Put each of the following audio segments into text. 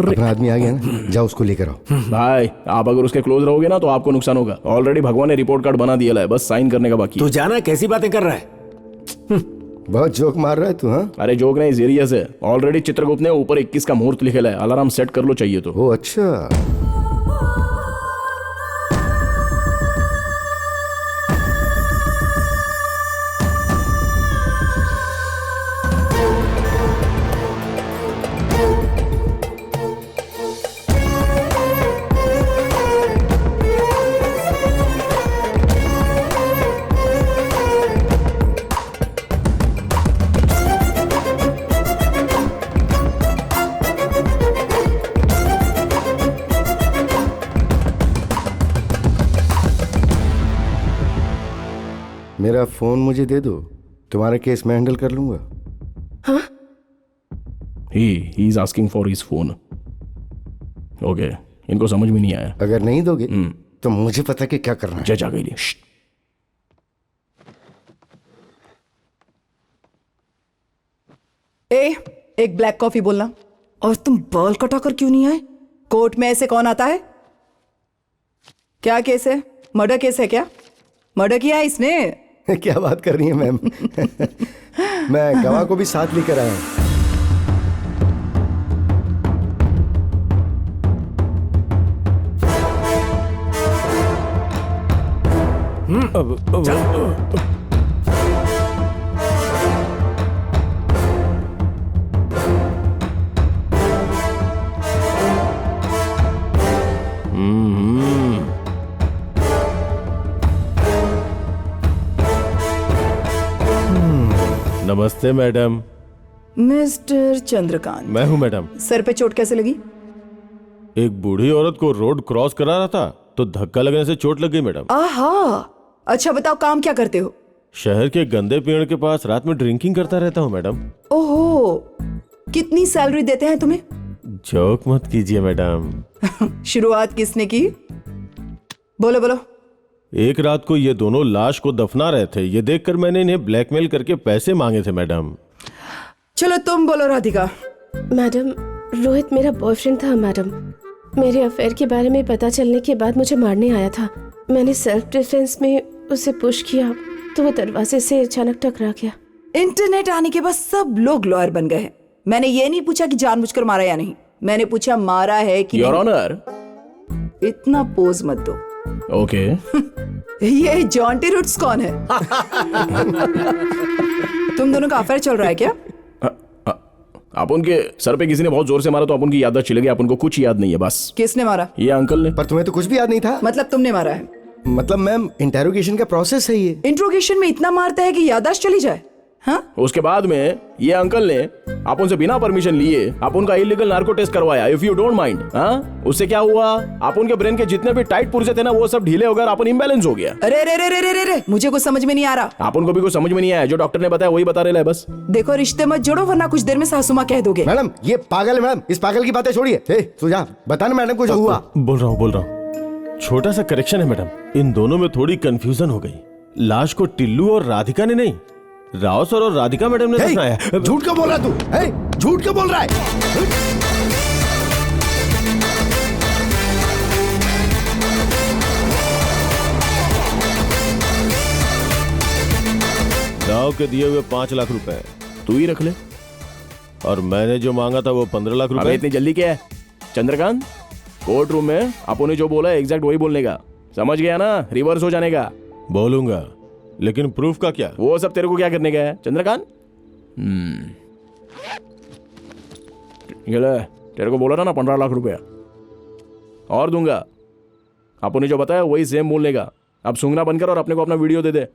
अपना आदमी आ गया ना, जाओ उसको लेकर आओ। भाई आप अगर उसके क्लोज रहोगे ना तो आपको नुकसान होगा। ऑलरेडी भगवान ने रिपोर्ट कार्ड बना दिया है, बस साइन करने का बाकी। तू जाना, कैसी बातें कर रहा है? बहुत जोक मार रहा है तू। हाँ, अरे जोक नहीं, सीरियस है। ऑलरेडी चित्रगुप्त ने ऊपर 21 का मुहूर्त लिखे है, अलार्म सेट कर लो चाहिए तो। ओ अच्छा, मेरा फोन मुझे दे दो, तुम्हारा केस मैं हैंडल कर लूंगा। हाँ? He is asking for his phone. Okay, इनको समझ में नहीं आया। अगर नहीं दोगे तो मुझे पता कि क्या करना है। जज आ गई। एक ब्लैक कॉफी बोलना। और तुम बाल कटाकर क्यों नहीं आए? कोर्ट में ऐसे कौन आता है? क्या केस है? मर्डर केस है क्या? मर्डर किया है इसने? क्या बात कर रही है मैम? मैं गवाह को भी साथ लेकर आया हूं। नमस्ते मैडम। मिस्टर चंद्रकांत। मैं हूं मैडम। सर पे चोट कैसे लगी? एक बूढ़ी औरत को रोड क्रॉस करा रहा था तो धक्का लगने से चोट लग गई मैडम। आहा, अच्छा बताओ काम क्या करते हो? शहर के गंदे पेड़ के पास रात में ड्रिंकिंग करता रहता हूं मैडम। ओहो, कितनी सैलरी देते हैं तुम्हें? जोक मत कीजिए मैडम। शुरुआत किसने की? बोलो बोलो। एक रात को ये दोनों लाश को दफना रहे थे, ये देखकर मैंने इन्हें ब्लैकमेल करके पैसे मांगे थे मैडम। चलो तुम बोलो राधिका। मैडम, रोहित मेरा बॉयफ्रेंड था मैडम। मेरे अफेयर के बारे में पता चलने के बाद मुझे मारने आया था। मैंने सेल्फ डिफेंस में उसे पुश किया तो वो दरवाजे से अचानक टकरा गया। इंटरनेट आने के बाद सब लोग लॉयर बन गए हैं। मैंने ये नहीं पूछा कि जानबूझकर मारा या नहीं, मैंने पूछा मारा है कि योर ऑनर। इतना पोज मत दो। ओके। ये जॉन्टी रूट्स कौन है? तुम दोनों का अफेयर चल रहा है क्या? आप उनके सर पे किसी ने बहुत जोर से मारा तो आप उनकी याददाश्त चली गई, आप उनको कुछ याद नहीं है बस। किसने मारा? ये अंकल ने। पर तुम्हें तो कुछ भी याद नहीं था। मतलब तुमने मारा है? मतलब मैम, इंटेरोगेशन का प्रोसेस है ये। इंट्रोगेशन में इतना मारता है कि याददाश्त चली जाए? हाँ? उसके बाद में ये अंकल ने आप उनसे बिना परमिशन लिए आप उनका इलीगल नार्को टेस्ट करवाया, इफ यू डोंट माइंड। हाँ, उससे क्या हुआ? आप उनके ब्रेन के जितने भी टाइट पुर्जे थे ना वो सब ढीले हो गए, अपन इम्बैलेंस हो गया। अरे रे रे रे रे रे, मुझे कुछ समझ में नहीं आ रहा। आप उनको भी कुछ समझ में नहीं आया, जो डॉक्टर ने बताया वही बता रहे हैं बस। देखो, रिश्ते मत जोड़ो वरना कुछ देर में सासुमा कह दोगे। मैडम ये पागल है मैडम, इस पागल की बातें छोड़िए। तू जा बता ना मैडम को जो हुआ। बोल रहा हूँ। छोटा सा करेक्शन है मैडम, इन दोनों में थोड़ी कंफ्यूजन हो गई। लाश को टिल्लू और राधिका ने नहीं, राव सर और राधिका मैडम ने दफनाया। झूठ क्यों बोल रहा तू? झूठ क्यों बोल रहा है? राव के दिए हुए 5 लाख रुपए तू ही रख ले, और मैंने जो मांगा था वो 15 लाख रुपए। इतनी जल्दी क्या है चंद्रकांत? कोर्ट रूम में आपो ने जो बोला है एग्जैक्ट वही बोलने का, समझ गया ना? रिवर्स हो जाने का। बोलूंगा, लेकिन प्रूफ का क्या? वो सब तेरे को क्या करने का है चंद्रकांत? ये ले, तेरे को बोला था ना 15 लाख रुपया और दूंगा। आपो ने जो बताया वही सेम बोलने का। अब सूंघना बनकर और अपने को अपना वीडियो दे दे।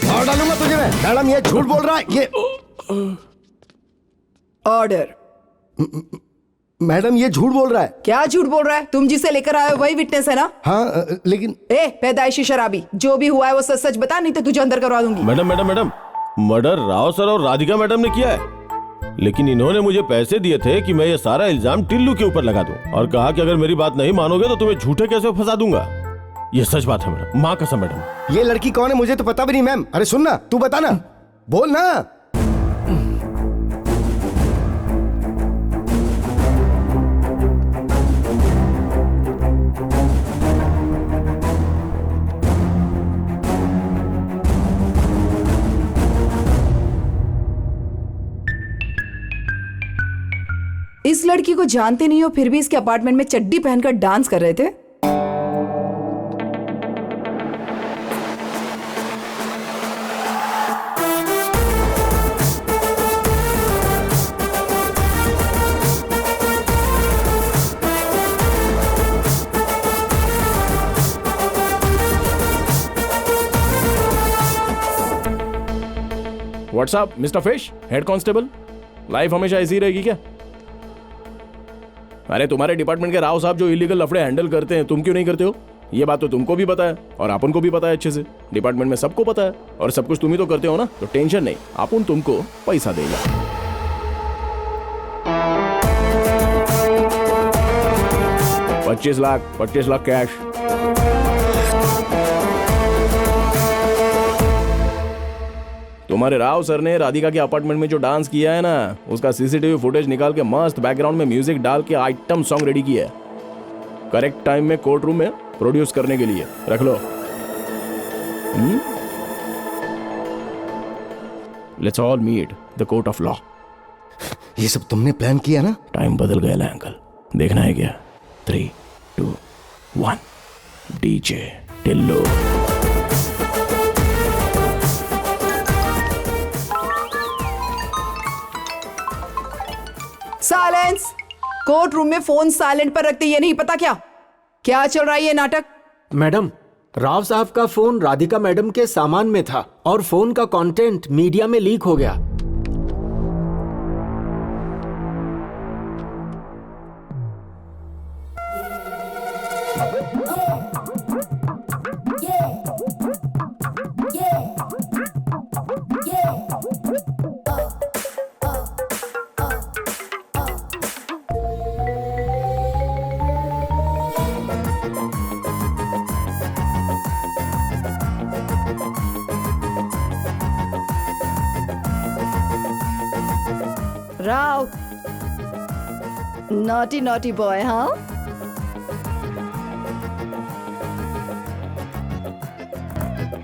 मार डालूंगा तुझे मैं। मैडम ये झूठ बोल रहा है। ये ऑर्डर। मैडम ये झूठ बोल रहा है। क्या झूठ बोल रहा है? तुम जिसे लेकर आए हो वही विटनेस है ना? हाँ लेकिन ए पैदाइशी शराबी, जो भी हुआ है वो सच सच बता, नहीं तो तुझे अंदर करवा दूंगी। Madam madam madam, murder Rao sir और राधिका मैडम ने किया है, लेकिन इन्होंने मुझे पैसे दिए थे कि मैं ये सारा इल्जाम टिल्लू के ऊपर लगा दूं, और कहा कि अगर मेरी बात नहीं मानोगे तो तुम्हें झूठे कैसे फंसा दूंगा। ये सच बात है मैडम, माँ कसम मैडम। ये लड़की कौन है मुझे तो पता भी नहीं मैम। अरे सुन ना, तू बता ना, बोल ना। इस लड़की को जानते नहीं हो फिर भी इसके अपार्टमेंट में चड्डी पहनकर डांस कर रहे थे। What's up mister fish, head constable. Life हमेशा ऐसी रहेगी क्या? अरे तुम्हारे डिपार्टमेंट के राव साहब जो इलीगल लफड़े हैंडल करते हैं, तुम क्यों नहीं करते हो? ये बात तो तुमको भी पता है और अपन को भी पता है अच्छे से। डिपार्टमेंट में सबको पता है और सब कुछ तुम ही तो करते हो ना, तो टेंशन नहीं, अपन तुमको पैसा देगा। 25 लाख कैश। तुम्हारे राव सर ने राधिका के अपार्टमेंट में जो डांस किया है ना, उसका सीसीटीवी फुटेज निकाल के मस्त बैकग्राउंड में म्यूजिक डाल के आइटम सॉन्ग रेडी किया है, करेक्ट टाइम में कोर्ट रूम में प्रोड्यूस करने के लिए। रख लो। Let's all meet the court of law. ये सब तुमने प्लान किया ना? टाइम बदल गया है अंकल, देखना है क्या? 3, 2, 1 DJ Tillu. Silence. Court room में फोन साइलेंट पर रखते, ये नहीं पता क्या क्या चल रहा है ये नाटक? मैडम, राव साहब का फोन राधिका मैडम के सामान में था और फोन का कंटेंट मीडिया में लीक हो गया। Rao, naughty naughty boy. हाँ,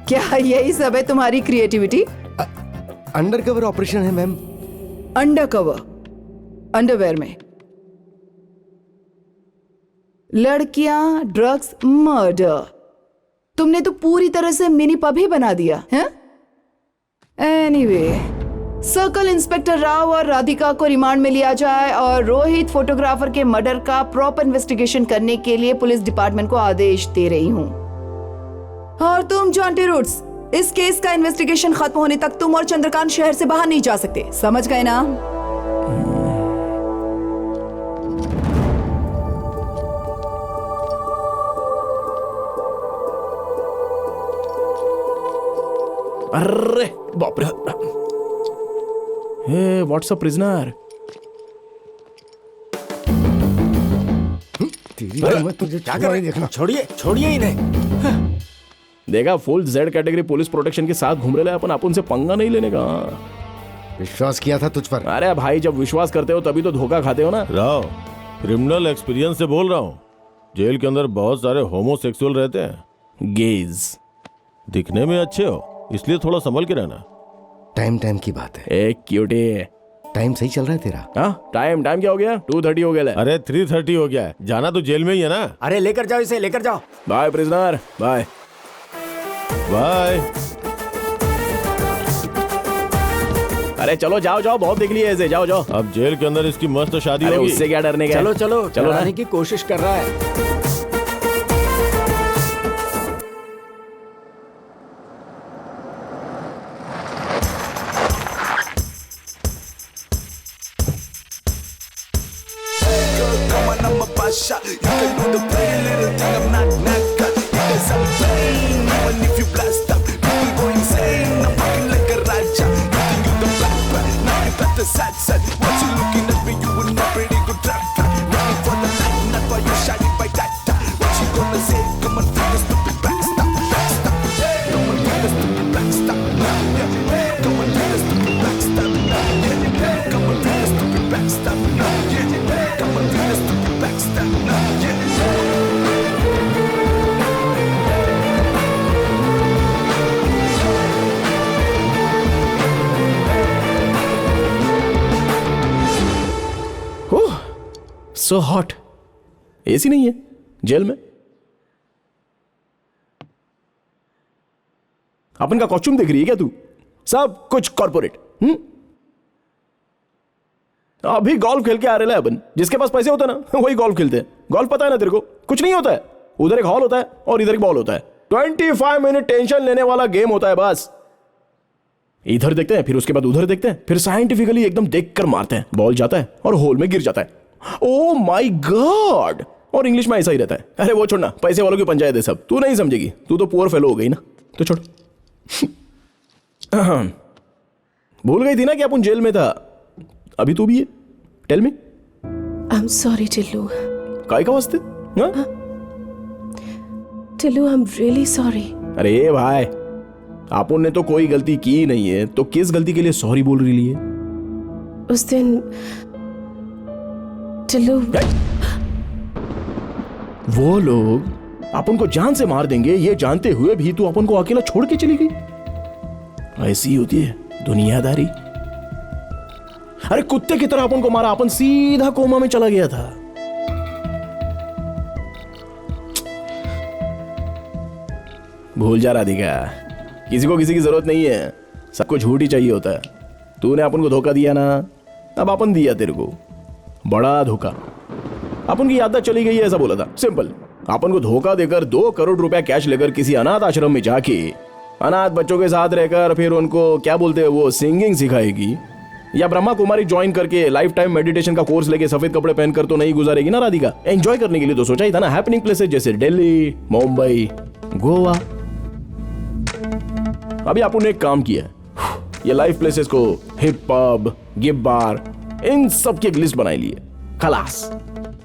क्या यही सब है तुम्हारी क्रिएटिविटी? अंडरकवर ऑपरेशन है मैम। अंडरकवर, अंडरवेयर में लड़कियां, ड्रग्स, मर्डर। तुमने तो पूरी तरह से मिनी पब ही बना दिया है। एनीवे, सर्कल इंस्पेक्टर राव और राधिका को रिमांड में लिया जाए और रोहित फोटोग्राफर के मर्डर का प्रॉपर इन्वेस्टिगेशन करने के लिए पुलिस डिपार्टमेंट को आदेश दे रही हूं। और तुम जॉन्टी रूट्स, इस केस का इन्वेस्टिगेशन खत्म होने तक तुम और चंद्रकांत शहर से बाहर नहीं जा सकते, समझ गए ना? अरे बाप रे। हे व्हाट्सअप प्रिजनर। क्या कर रही देखना। छोड़िए छोड़िए इन्हें। देखा, full Z category police protection के साथ घूम रहे अपन से पंगा नहीं लेने का। विश्वास किया था तुझ पर। अरे भाई, जब विश्वास करते हो तभी तो धोखा खाते हो ना। राव, क्रिमिनल एक्सपीरियंस से बोल रहा हूँ। जेल के अंदर बहुत सारे होमोसेक्सुअल रहते हैं। गेज। दिखने में अच्छे हो, इसलिए थोड़ा संभल के रहना। टाइम टाइम की बात है। एक क्यूटी। टाइम सही चल रहा है तेरा? हाँ, टाइम क्या हो गया? 2:30 हो गया। अरे 3:30 हो गया है। जाना तो जेल में ही है ना। अरे लेकर जाओ इसे, लेकर जाओ। Bye prisoner, bye bye. अरे चलो, जाओ, बहुत देख लिया ऐसे। जाओ। अब जेल के अंदर इसकी मस्त शादी अरे होगी। उससे क्या डरने का? चलो चलो, चलो ना। डराने की कोशिश कर रहा है। shot. You can do the pretty little thing, I'm not cut. Because I'm playing, even if you blast up, people go insane. I'm fucking like a raja. You think you the black man, now you got the sad side. Once you looking at me, you will know pretty good trap. Running for the night, not why you shining by that. What you gonna say? Come on, take a stupid backstop. Come on, take a stupid backstop. Come on, take a stupid backstop. Come on, take a stupid backstop. Come on, take a stupid backstop. So hot. AC नहीं है jail में। अपन का costume देख रही है क्या तू? सब कुछ कॉर्पोरेट। अभी गोल्फ खेल के आ रहे हैं अपन। जिसके पास पैसे होते हैं ना वही गोल्फ खेलते हैं। गोल्फ पता है ना तेरे को? कुछ नहीं होता है। उधर एक हॉल होता है और इधर एक बॉल होता है। 25 मिनट टेंशन लेने वाला गेम होता है बस। इधर देखते हैं, फिर उसके बाद उधर देखते हैं, फिर साइंटिफिकली एकदम देखकर मारते हैं। बॉल जाता है और होल में गिर जाता है। Oh my God. और इंग्लिश में ऐसा ही रहता है। अरे वो छोड़ना, पैसे वालों की पंचायत है सब। तू नहीं समझेगी, तू तो पुअर फेलो हो गई ना, तो छोड़। भूल गई थी ना कि अपन जेल में था। अभी तू भी है। Tell me. I am sorry Tillu. काय का वास्ते? हाँ? Tillu I am really sorry. अरे भाई, अपन ने तो कोई गलती की नहीं है, तो किस गलती के लिए सॉरी बोल रही है? उस दिन टिल्लू, वो लोग अपन को जान से मार देंगे ये जानते हुए भी तू अपन को अकेला छोड़ के चली गई। ऐसी होती है दुनियादारी। अरे कुत्ते की तरह अपन को मारा, अपन सीधा कोमा में चला गया था। भूल जा राधिका, किसी को किसी की जरूरत नहीं है। सबको झूठ ही चाहिए होता है। तूने अपन को धोखा दिया ना, अब अपन दिया तेरे को बड़ा धोखा। अपन की याददाश्त चली गई है ऐसा बोला था। सिंपल। अपन को धोखा देकर 2 करोड़ रुपया कैश लेकर किसी अनाथ आश्रम में जाके अनाथ बच्चों के साथ रहकर फिर उनको क्या बोलते हैं वो सिंगिंग सिखाएगी, या ब्रह्मा कुमारी ज्वाइन करके लाइफ टाइम मेडिटेशन का कोर्स लेके सफेद कपड़े पहनकर तो नहीं गुजारेगी ना राधिका। एंजॉय करने के लिए तो सोचा ही था ना हैपनिंग प्लेसेस जैसे दिल्ली, मुंबई, गोवा। अभी अपन ने एक काम किया, ये लाइफ प्लेसेस को हिप पब, गिव बार, इन सब की एक लिस्ट बनाई ली है। खलास।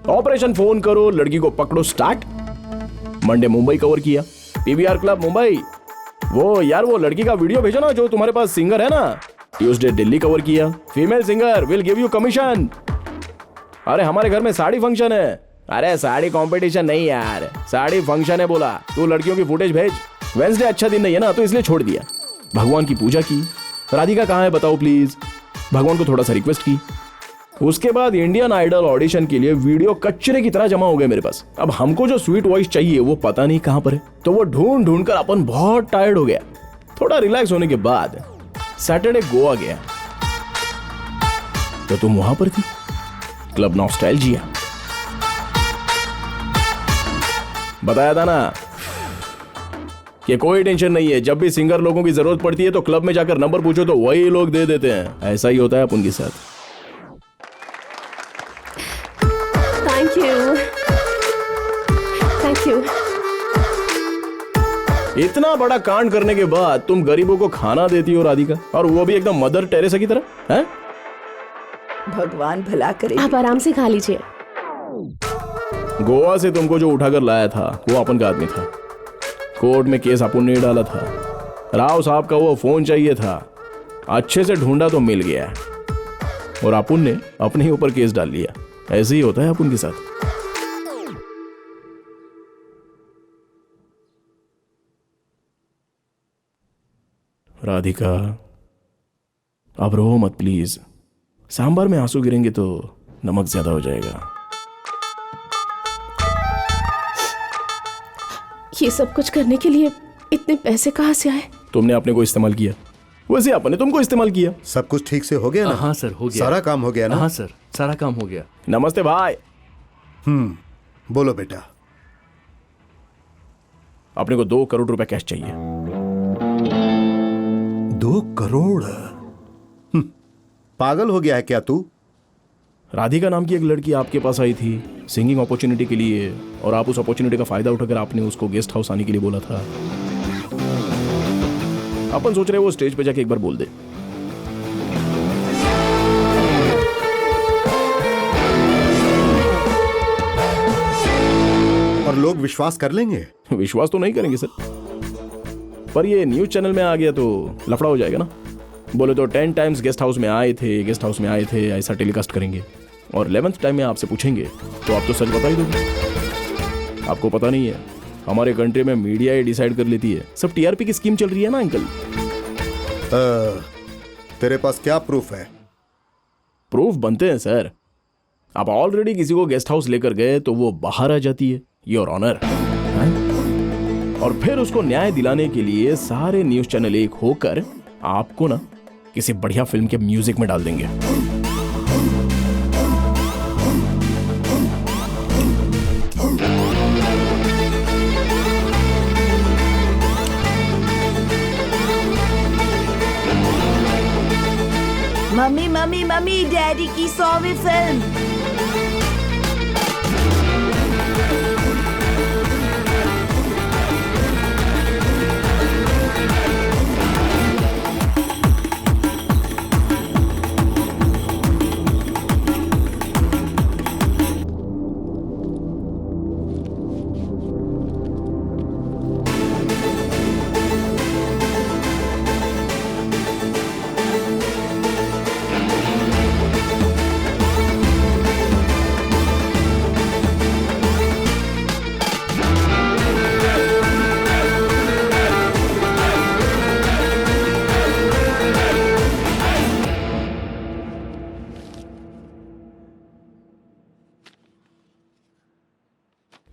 ऑपरेशन फोन करो लड़की को पकड़ो स्टार्ट। मंडे मुंबई कवर किया, पीवीआर क्लब मुंबई। वो यार वो लड़की का वीडियो भेजो ना जो तुम्हारे पास सिंगर है ना। ट्यूसडे दिल्ली कवर किया, female singer will give you commission. अरे हमारे घर में साड़ी फंक्शन है। अरे साड़ी कंपटीशन नहीं यार, साड़ी फंक्शन है बोला। तू लड़कियों की फुटेज भेज। वेंसडे अच्छा दिन नहीं है ना तो इसलिए छोड़ दिया। भगवान की पूजा की। राधिका कहाँ है बताओ प्लीज। भगवान को थोड़ा सा रिक्वेस्ट की। उसके बाद इंडियन आइडल ऑडिशन के लिए वीडियो कचरे की तरह जमा हो गए मेरे पास। अब हमको जो स्वीट वॉइस चाहिए वो पता नहीं कहां पर है, तो वो ढूंढ ढूंढ कर अपन बहुत टायर्ड हो गया। थोड़ा रिलैक्स होने के बाद सैटरडे गोवा गया, तो तुम वहां पर थी। Club nostalgia. बताया था ना कि कोई टेंशन नहीं है, जब भी सिंगर लोगों की जरूरत पड़ती है तो क्लब में जाकर नंबर पूछो तो वही लोग दे देते हैं। ऐसा ही होता है अपन के साथ। Thank you. इतना बड़ा कांड करने के बाद तुम गरीबों को खाना देती हो राधिका, और वो भी एकदम मदर टेरेसा की तरह हैं? भगवान भला करे। आप आराम से खा लीजिए। गोवा से तुमको जो उठाकर लाया था वो अपन का आदमी था। कोर्ट में केस अपन ने डाला था। राव साहब का वो फोन चाहिए था, अच्छे से ढूंढा तो मिल गया, और अपन ने अपने ही ऊपर केस डाल लिया। ऐसे ही होता है अपन के साथ। राधिका अब रो मत प्लीज। सांबर में आंसू गिरेंगे तो नमक ज्यादा हो जाएगा। ये सब कुछ करने के लिए इतने पैसे कहाँ से आए? तुमने अपने को इस्तेमाल किया, वैसे अपन ने तुमको इस्तेमाल किया। सब कुछ ठीक से हो गया ना? हाँ सर, हो गया। सारा काम हो गया ना? हाँ सर, सारा काम हो गया। नमस्ते भाई। बोलो बेटा। अपने को 2 करोड़ रुपए कैश चाहिए। 2 करोड़? पागल हो गया है क्या तू? राधिका नाम की एक लड़की आपके पास आई थी सिंगिंग अपॉर्चुनिटी के लिए, और आप उस अपॉर्चुनिटी का फायदा उठाकर आपने उसको गेस्ट हाउस आने के लिए बोला था। अपन सोच रहे हैं वो स्टेज पे जाके एक बार बोल दे। और लोग विश्वास कर लेंगे? विश्वास तो नहीं करेंगे सर, पर ये न्यूज चैनल में आ गया तो लफड़ा हो जाएगा ना। बोले तो 10 टाइम्स गेस्ट हाउस में आए थे ऐसा टेलीकास्ट करेंगे, और 11th टाइम में आपसे पूछेंगे तो आप तो सच बता ही दोगे। आपको पता नहीं है, हमारे कंट्री में मीडिया ही डिसाइड कर लेती है। सब टीआरपी की स्कीम चल रही है ना अंकल। तेरे पास क्या प्रूफ है? प्रूफ बनते हैं सर। आप ऑलरेडी किसी को गेस्ट हाउस लेकर गए तो वो बाहर आ जाती है, योर ऑनर। और फिर उसको न्याय दिलाने के लिए सारे न्यूज चैनल एक होकर आपको ना किसी बढ़िया फिल्म के म्यूजिक में डाल देंगे। मम्मी मम्मी मम्मी, डैडी की 100वीं फिल्म।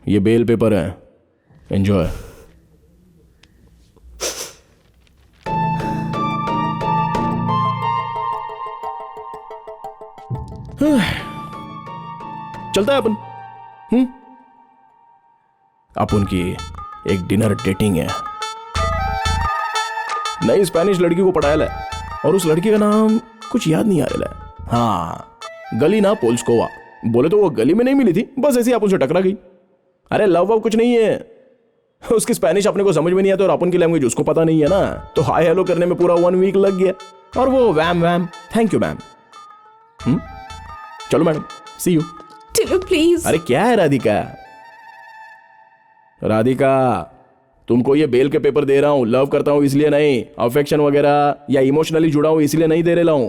ये बेल पेपर है, एंजॉय। चलता है अपन। अपन की एक डिनर डेटिंग है। नई स्पेनिश लड़की को पटाया है, और उस लड़की का नाम कुछ याद नहीं आ रहा है। हाँ, गलीना पोल्स्कोवा। बोले तो वो गली में नहीं मिली थी, बस ऐसे ही अपन से टकरा गई। अरे लव वव कुछ नहीं है, उसकी स्पेनिश अपने को समझ में नहीं आता और अपन की लैंग्वेज उसको पता नहीं है ना, तो हाय हेलो करने में पूरा 1 वीक लग गया। और वो वैम वैम, थैंक यू मैम। चलो madam, see you. Tillu please. अरे क्या है राधिका? राधिका, तुमको ये बेल के पेपर दे रहा हूं, लव करता हूं इसलिए नहीं, अफेक्शन वगैरह या इमोशनली जुड़ा हूं इसलिए नहीं दे रहा हूं।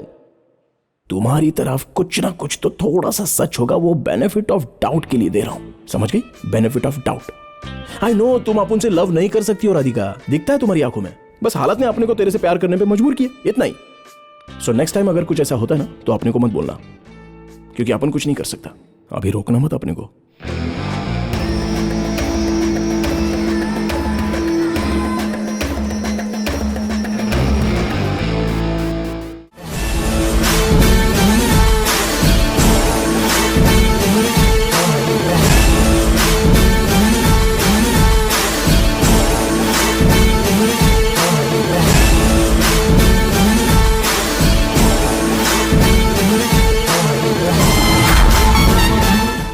तुम्हारी तरफ कुछ ना कुछ तो थोड़ा सा सच होगा, वो बेनिफिट ऑफ डाउट के लिए दे रहा हूं, समझ गई? Benefit of doubt. I know तुम अपन से लव नहीं कर सकती हो राधिका, दिखता है तुम्हारी आंखों में, बस हालत ने अपने को तेरे से प्यार करने पे मजबूर किया, इतना ही। सो नेक्स्ट टाइम अगर कुछ ऐसा होता है ना तो अपने को मत बोलना, क्योंकि अपन कुछ नहीं कर सकता। अभी रोकना मत अपने को।